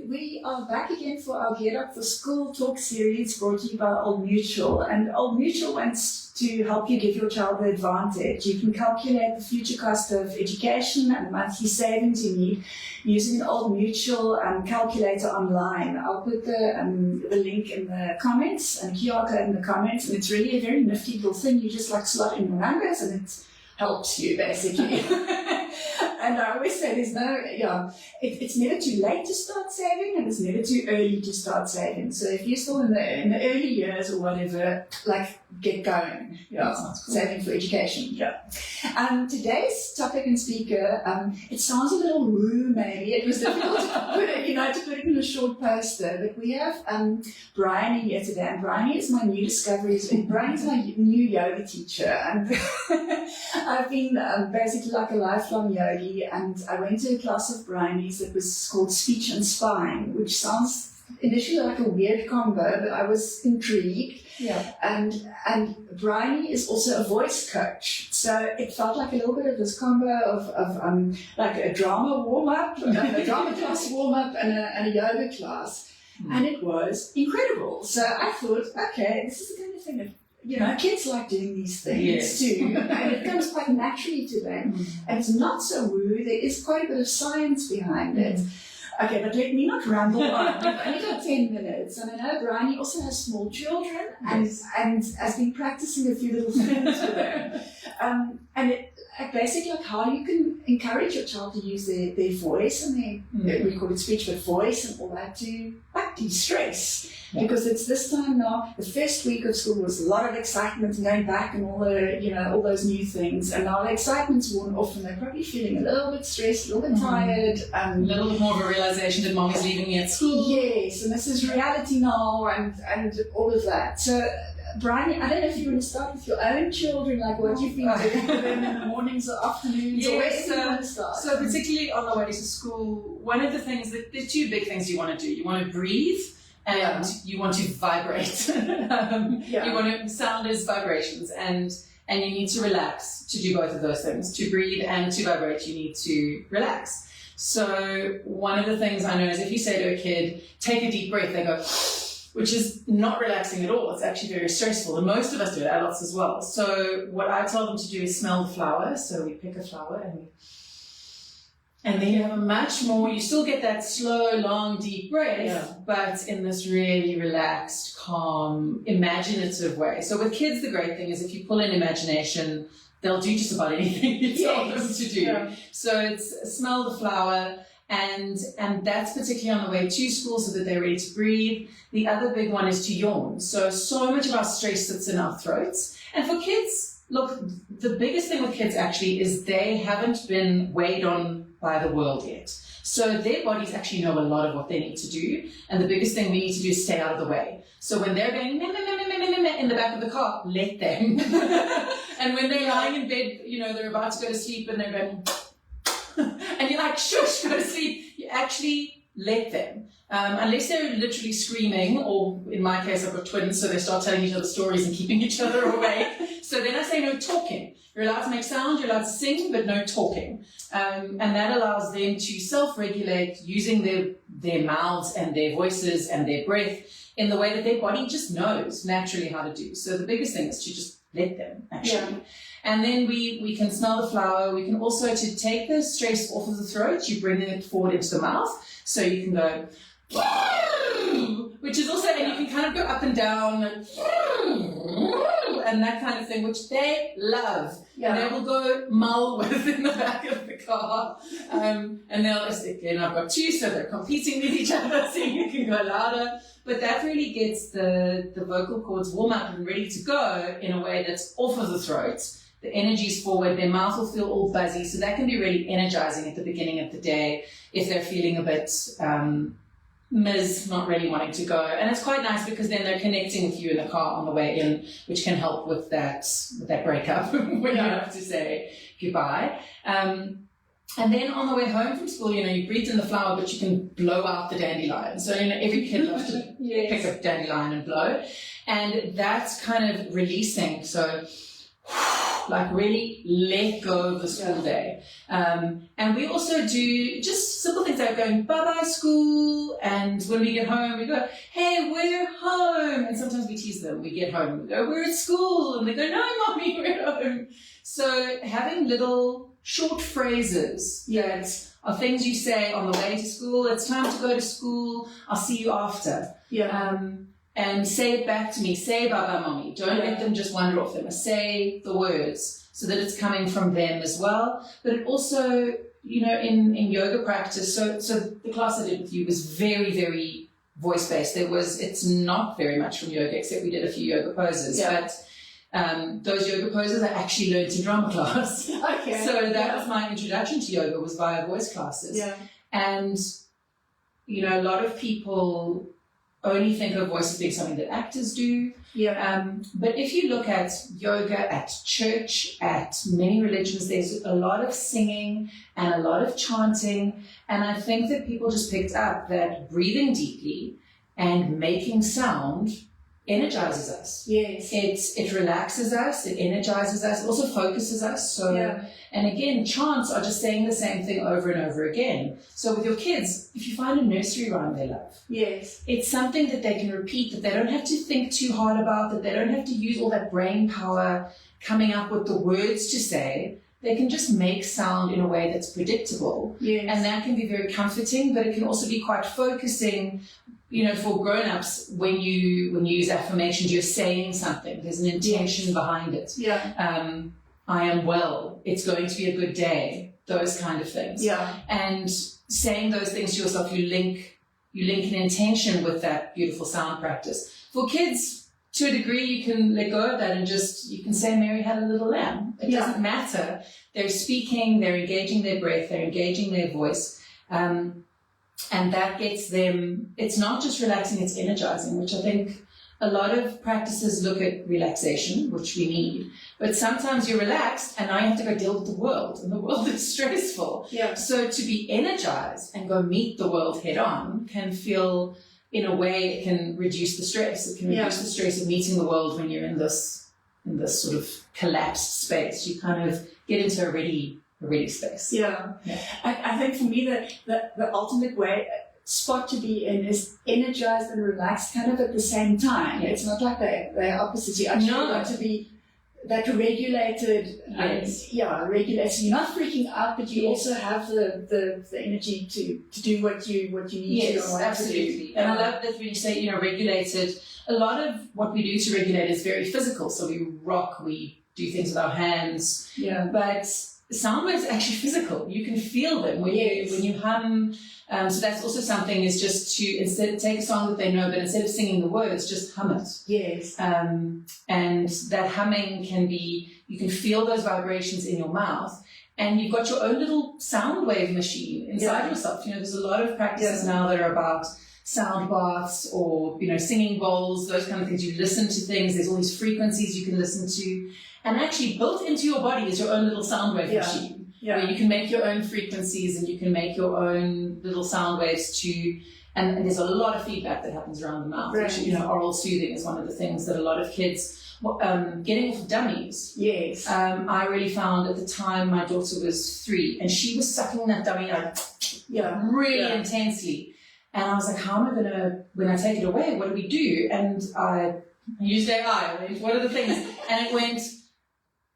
we are back again for our Get Up for School talk series brought to you by Old Mutual. And Old Mutual wants to help you give your child the advantage. You can calculate the future cost of education and the monthly savings you need using an Old Mutual calculator online. I'll put the link in the comments and QR code in the comments. And it's really a very nifty little thing. You just like slot in your numbers and it helps you basically. And I always say it's never too late to start saving and it's never too early to start saving. So if you're still in the early years or whatever, like get going. Yeah, cool. Saving for education. Yeah. Today's topic and speaker, it sounds a little woo maybe. It was difficult to put it in a short poster, but we have Bryony here today. And Bryony is my new discovery. Bryony's my new yoga teacher. And I've been basically like a lifelong yogi, and I went to a class of Bryony's that was called Speech and Spine, which sounds initially like a weird combo, but I was intrigued. Yeah. And Bryony is also a voice coach, so it felt like a little bit of this combo of like a drama warm-up, a drama class warm-up, and a yoga class, and it was incredible. So I thought, okay, this is the kind of thing that kids like doing these things too, and it comes quite naturally to them, and it's not so woo. There is quite a bit of science behind it. Okay, but let me not ramble on. We've only got 10 minutes, and I know Bryony also has small children and has been practicing a few little things with them. And it basically like how you can encourage your child to use their voice and we call it speech, but voice and all that to de-stress. Yeah. Because it's this time now, the first week of school was a lot of excitement and going back and all those new things. And now the excitement's worn off and they're probably feeling a little bit stressed, a little bit tired. A little bit more of a realization that mom is leaving me at school. Yes, and this is reality now and all of that. So, Bryony, I don't know if you want to start with your own children, like what you've been doing for them in the mornings or afternoons, or where do you want to start? So particularly on the way to school, one of the things, there's two big things you want to do. You want to breathe and you want to vibrate. You want to, sound is vibrations, and you need to relax to do both of those things. To breathe and to vibrate, you need to relax. So one of the things I know is if you say to a kid, take a deep breath, they go, which is not relaxing at all. It's actually very stressful. And most of us do it, adults as well. So what I tell them to do is smell the flower. So we pick a flower and then you have a much more, you still get that slow, long, deep breath, but in this really relaxed, calm, imaginative way. So with kids, the great thing is if you pull in imagination, they'll do just about anything you tell them to do. Yeah. So it's smell the flower. And that's particularly on the way to school so that they're ready to breathe. The other big one is to yawn. So much of our stress sits in our throats. And for kids, look, the biggest thing with kids actually is they haven't been weighed on by the world yet. So their bodies actually know a lot of what they need to do. And the biggest thing we need to do is stay out of the way. So when they're going in the back of the car, let them. And when they're lying in bed, they're about to go to sleep and they're going... and you're like, shush, go to sleep. You actually let them. Unless they're literally screaming, or in my case, I've got twins, so they start telling each other stories and keeping each other awake. So then I say no talking. You're allowed to make sound, you're allowed to sing, but no talking. And that allows them to self-regulate using their mouths and their voices and their breath in the way that their body just knows naturally how to do. So the biggest thing is to just let them, actually. Yeah. And then we can smell the flower. We can also, to take the stress off of the throat, you bring it forward into the mouth. So you can go, which is also, and you can kind of go up and down, and that kind of thing, which they love. Yeah. And they will go mull with in the back of the car. And again, I've got two, so they're competing with each other, so you can go louder. But that really gets the vocal cords warm up and ready to go in a way that's off of the throat. The energy's forward, their mouth will feel all buzzy, so that can be really energizing at the beginning of the day if they're feeling a bit not really wanting to go. And it's quite nice because then they're connecting with you in the car on the way in, which can help with that breakup when you have to say goodbye. And then on the way home from school, you breathe in the flower, but you can blow out the dandelion. So, every kid loves to pick up dandelion and blow. And that's kind of releasing. So like really let go of the school day. And we also do just simple things like going bye-bye school, and when we get home we go, hey, we're home, and sometimes we tease them. We get home, we go, we're at school, and they go, no, mommy, we're at home. So having little short phrases that are things you say on the way to school. It's time to go to school, I'll see you after. And say it back to me. Say bye-bye, mommy. Don't let them just wander off. They must say the words so that it's coming from them as well. But it also, you know, in yoga practice, so the class I did with you was very, very voice-based. It's not very much from yoga, except we did a few yoga poses. But those yoga poses I actually learned in drama class. Okay. So that was my introduction to yoga, was via voice classes. And, you know, a lot of people only think of voice as being something that actors do. But if you look at yoga, at church, at many religions, there's a lot of singing and a lot of chanting. And I think that people just picked up that breathing deeply and making sound energizes us. It relaxes us, it energizes us, it also focuses us. And again, chants are just saying the same thing over and over again. So with your kids, if you find a nursery rhyme they love, it's something that they can repeat, that they don't have to think too hard about, that they don't have to use all that brain power coming up with the words to say. They can just make sound in a way that's predictable. And that can be very comforting, but it can also be quite focusing. You know, for grown-ups, when you use affirmations, you're saying something. There's an intention behind it. I am well. It's going to be a good day. Those kind of things. And saying those things to yourself, you link an intention with that beautiful sound practice. For kids, to a degree, you can let go of that and you can say, Mary had a little lamb. It doesn't matter. They're speaking, they're engaging their breath, they're engaging their voice. And that gets them, it's not just relaxing, it's energizing, which I think a lot of practices look at relaxation, which we need. But sometimes you're relaxed and now you have to go deal with the world, and the world is stressful. So to be energized and go meet the world head on can feel, in a way, it can reduce the stress. It can reduce the stress of meeting the world when you're in this sort of collapsed space. You kind of get into a ready space. I think for me the ultimate spot to be in is energized and relaxed kind of at the same time. It's not like they're opposites. You actually want to be that regulated. Regulated. So you're not freaking out, but you also have the energy to do what you need to. Absolutely. And I love that when you say, you know, regulated, a lot of what we do to regulate is very physical. So we rock, we do things with our hands. But sound waves are actually physical. You can feel them when you hum. So that's also something, is just to instead take a song that they know, but instead of singing the words, just hum it. And that humming can be, you can feel those vibrations in your mouth, and you've got your own little sound wave machine inside yourself. You know, there's a lot of practices now that are about sound baths or, you know, singing bowls, those kind of things. You listen to things. There's all these frequencies you can listen to. And actually built into your body is your own little sound wave machine. Where you can make your own frequencies and you can make your own little sound waves and there's a lot of feedback that happens around the mouth. Which, you know, oral soothing is one of the things that a lot of kids, getting off dummies. I really found at the time my daughter was 3 and she was sucking that dummy out really intensely. And I was like, how am I going to, when I take it away, what do we do? And I used AI. What are the things? And it went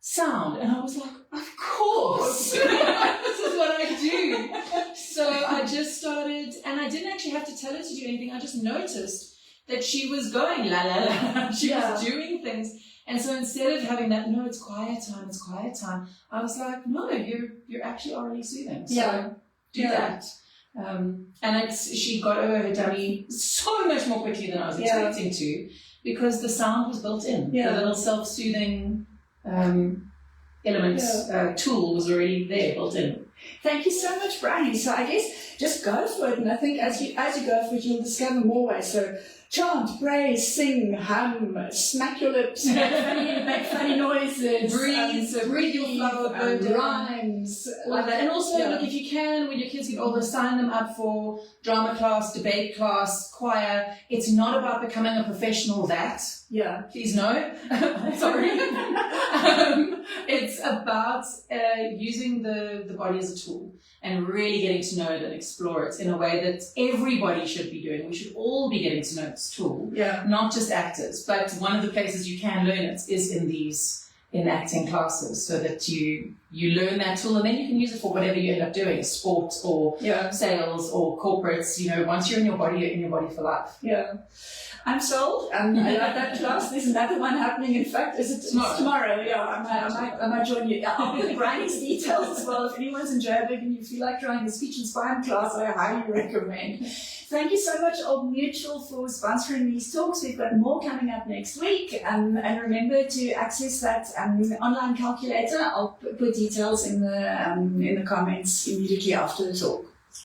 sound. And I was like, of course. This is what I do. So I just started, and I didn't actually have to tell her to do anything. I just noticed that she was going la la la. She was doing things. And so instead of having that, no, it's quiet time, I was like, no, you're actually already soothing. So do that. And she got over her dummy so much more quickly than I was expecting to, because the sound was built in. The little self-soothing element tool was already there, built in. Thank you so much, Brian. So I guess just go for it. And I think as you go for it, you'll discover more ways. So chant, pray, sing, hum, smack your lips, make funny noises, breathe your flower bird rhymes. Like that. And also, look, if you can, when your kids get older, sign them up for drama class, debate class, choir. It's not about becoming a professional that. Yeah. Please no. Sorry. It's about using the body as a tool and really getting to know it and explore it in a way that everybody should be doing. We should all be getting to know this tool, not just actors. But one of the places you can learn it is in acting classes, so that you learn that tool and then you can use it for whatever you end up doing, sport or sales or corporates. You know, once you're in your body, you're in your body for life. Yeah. I'm sold. I like that class. There's another one happening. In fact, it's tomorrow. Yeah, I might join you. I'll put Brian's details as well. If anyone's in Joburg and you feel like trying a speech inspiring class, I highly recommend. Thank you so much, Old Mutual, for sponsoring these talks. We've got more coming up next week. And remember to access that online calculator. I'll put details in the comments immediately after the talk.